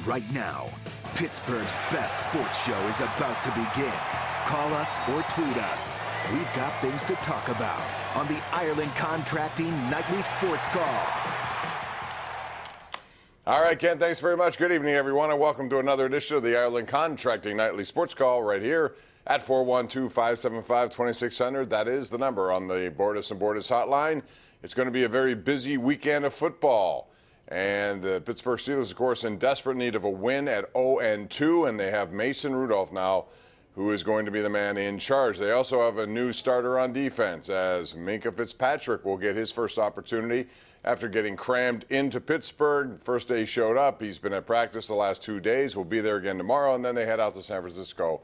right now. Pittsburgh's best sports show is about to begin. Call us or tweet us. We've got things to talk about on the Ireland Contracting Nightly Sports Call. All right, Ken, thanks very much. Good evening, everyone, and welcome to another edition of the Ireland Contracting Nightly Sports Call right here at 412-575-2600. That is the number on the Bordas and Bordas hotline. It's going to be a very busy weekend of football. And the Pittsburgh Steelers, of course, in desperate need of a win at 0-2, and they have Mason Rudolph now, who is going to be the man in charge. They also have a new starter on defense, as Minkah Fitzpatrick will get his first opportunity after getting crammed into Pittsburgh. First day he showed up. He's been at practice the last 2 days. We'll be there again tomorrow, and then they head out to San Francisco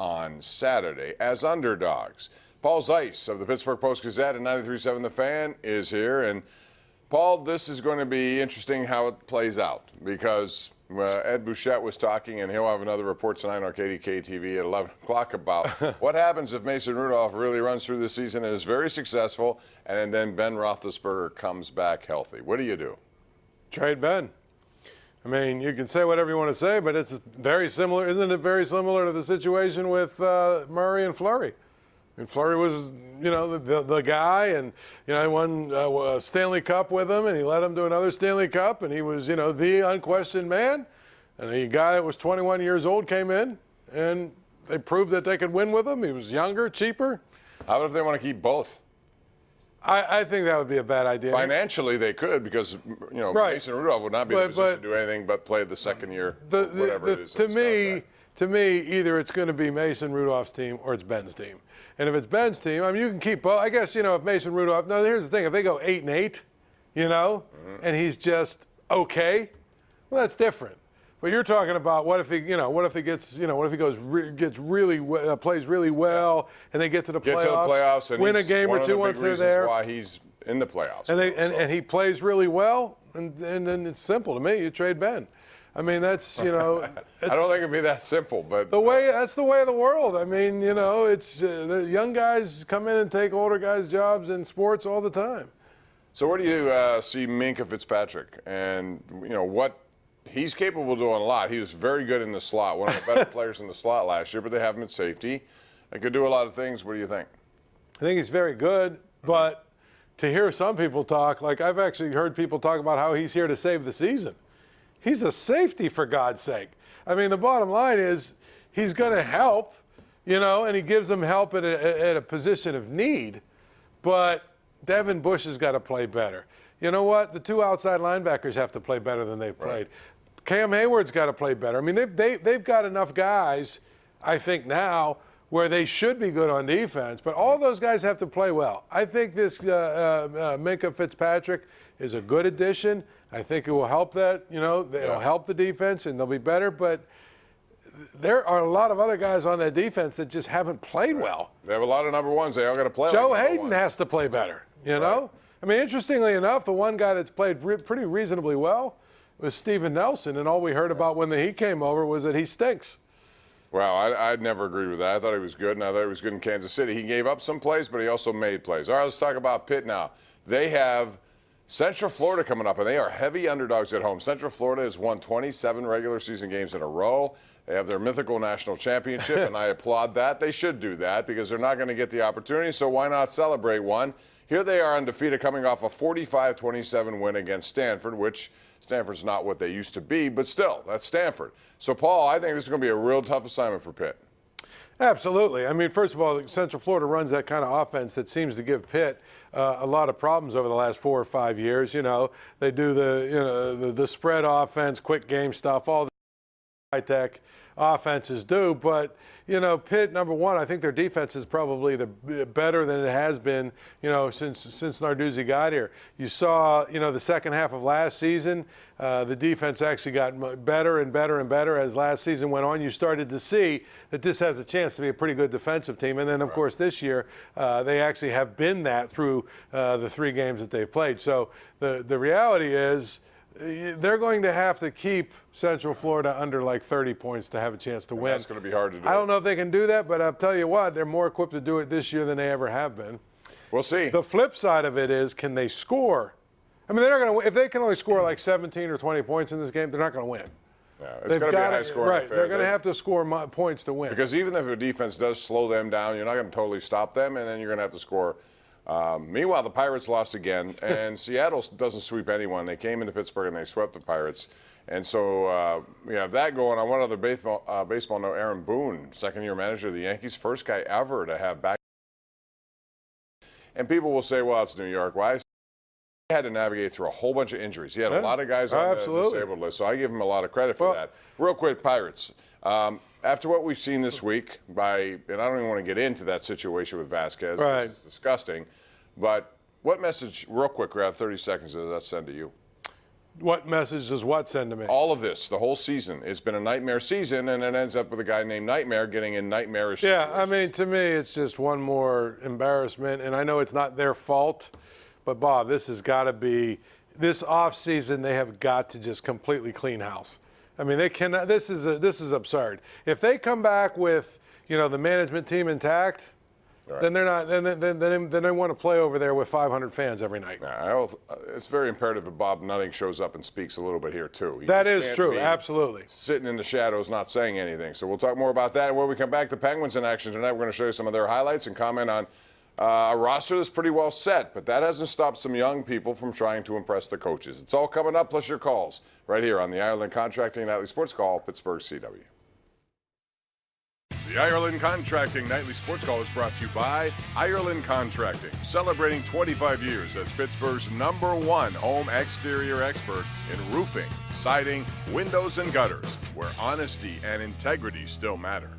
on Saturday as underdogs. Paul Zeise of the Pittsburgh Post-Gazette and 93.7 The Fan is here. And Paul, this is going to be interesting how it plays out, because Ed Bouchette was talking, and he'll have another report tonight on KDKA-TV at 11 o'clock about what happens if Mason Rudolph really runs through the season and is very successful, and then Ben Roethlisberger comes back healthy. What do you do? Trade Ben. I mean, you can say whatever you want to say, but it's very similar. Isn't it very similar to the situation with Murray and Fleury? I mean, Fleury was, the guy, and, he won a Stanley Cup with him, and he led him to another Stanley Cup, and he was, the unquestioned man. And the guy that was 21 years old came in, and they proved that they could win with him. He was younger, cheaper. How about if they want to keep both? I think that would be a bad idea. Financially, they could, because, right. Mason Rudolph would not be in a position to do anything but play the second year, whatever it is. To me, either it's going to be Mason Rudolph's team or it's Ben's team. And if it's Ben's team, I mean, you can keep both. I guess, if Mason Rudolph, no, here's the thing. If they go 8-8, and he's just okay, well, that's different. But you're talking about what if he, what if he gets, what if he gets really, plays really well, and they get to the playoffs, and win a game or two once they're there. Why he's in the playoffs. And he plays really well, and then it's simple to me. You trade Ben. I mean, that's, I don't think it'd be that simple, but that's the way of the world. I mean, it's the young guys come in and take older guys' jobs in sports all the time. So where do you see Minkah Fitzpatrick, and what he's capable of doing? A lot. He was very good in the slot, one of the better players in the slot last year, but they have him at safety. They could do a lot of things. What do you think? I think he's very good, but to hear some people talk, like I've actually heard people talk about how he's here to save the season. He's a safety, for God's sake. I mean, the bottom line is he's going to help, and he gives them help at a position of need. But Devin Bush has got to play better. You know what? The two outside linebackers have to play better than they've played. Right. Cam Hayward's got to play better. I mean, they've got enough guys, I think, now where they should be good on defense. But all those guys have to play well. I think this Minkah Fitzpatrick is a good addition. I think it will help that, it'll help the defense, and they'll be better. But there are a lot of other guys on that defense that just haven't played well. They have a lot of number ones. They all got to play. Joe Hayden has to play better, know? I mean, interestingly enough, the one guy that's played pretty reasonably well was Steven Nelson, and all we heard about when he came over was that he stinks. Well, I'd never agree with that. I thought he was good, and I thought he was good in Kansas City. He gave up some plays, but he also made plays. All right, let's talk about Pitt now. They have Central Florida coming up, and they are heavy underdogs at home. Central Florida has won 27 regular season games in a row. They have their mythical national championship, and I applaud that. They should do that because they're not going to get the opportunity, so why not celebrate one? Here they are undefeated, coming off a 45-27 win against Stanford, which Stanford's not what they used to be, but still, that's Stanford. So, Paul, I think this is going to be a real tough assignment for Pitt. Absolutely. I mean, first of all, Central Florida runs that kind of offense that seems to give Pitt a lot of problems over the last 4 or 5 years. They do the spread offense, quick game stuff, all the high-tech offenses do. But, Pitt, number one, I think their defense is probably better than it has been, since Narduzzi got here. You saw, the second half of last season, the defense actually got better and better and better as last season went on. You started to see that this has a chance to be a pretty good defensive team. And then, of course, this year, they actually have been that through the 3 games that they've played. So the reality is, they're going to have to keep Central Florida under like 30 points to have a chance to win. That's going to be hard to do. I don't know if they can do that, but I'll tell you what, they're more equipped to do it this year than they ever have been. We'll see. The flip side of it is, can they score? I mean, they're not going to. If they can only score like 17 or 20 points in this game, they're not going to win. Yeah, it's going to be a high-scoring affair. They're going to have to score points to win. Because even if a defense does slow them down, you're not going to totally stop them, and then you're going to have to score. Meanwhile, the Pirates lost again, and Seattle doesn't sweep anyone. They came into Pittsburgh and they swept the Pirates. And so we have that going on. One other baseball note, Aaron Boone, second-year manager of the Yankees, first guy ever to have back. And people will say, well, it's New York. Why? He had to navigate through a whole bunch of injuries. He had a lot of guys on the disabled list, so I give him a lot of credit for that. Real quick, Pirates. After what we've seen this week, and I don't even want to get into that situation with Vasquez, which is disgusting, but what message, real quick, we have 30 seconds, does that send to you? What message does what send to me? All of this, the whole season. It's been a nightmare season, and it ends up with a guy named Nightmare getting in nightmarish situations. I mean, to me, it's just one more embarrassment, and I know it's not their fault, but, Bob, this has got to be – this offseason, they have got to just completely clean house. I mean, they cannot – this is absurd. If they come back with, the management team intact – then they're not. Then they want to play over there with 500 fans every night. It's very imperative that Bob Nutting shows up and speaks a little bit here too. That is true, absolutely. Sitting in the shadows, not saying anything. So we'll talk more about that. And when we come back, the Penguins in action tonight. We're going to show you some of their highlights and comment on a roster that's pretty well set. But that hasn't stopped some young people from trying to impress the coaches. It's all coming up, plus your calls right here on the Ireland Contracting Nightly Sports Call, Pittsburgh CW. The Ireland Contracting Nightly Sports Call is brought to you by Ireland Contracting, celebrating 25 years as Pittsburgh's #1 home exterior expert in roofing, siding, windows, and gutters, where honesty and integrity still matter.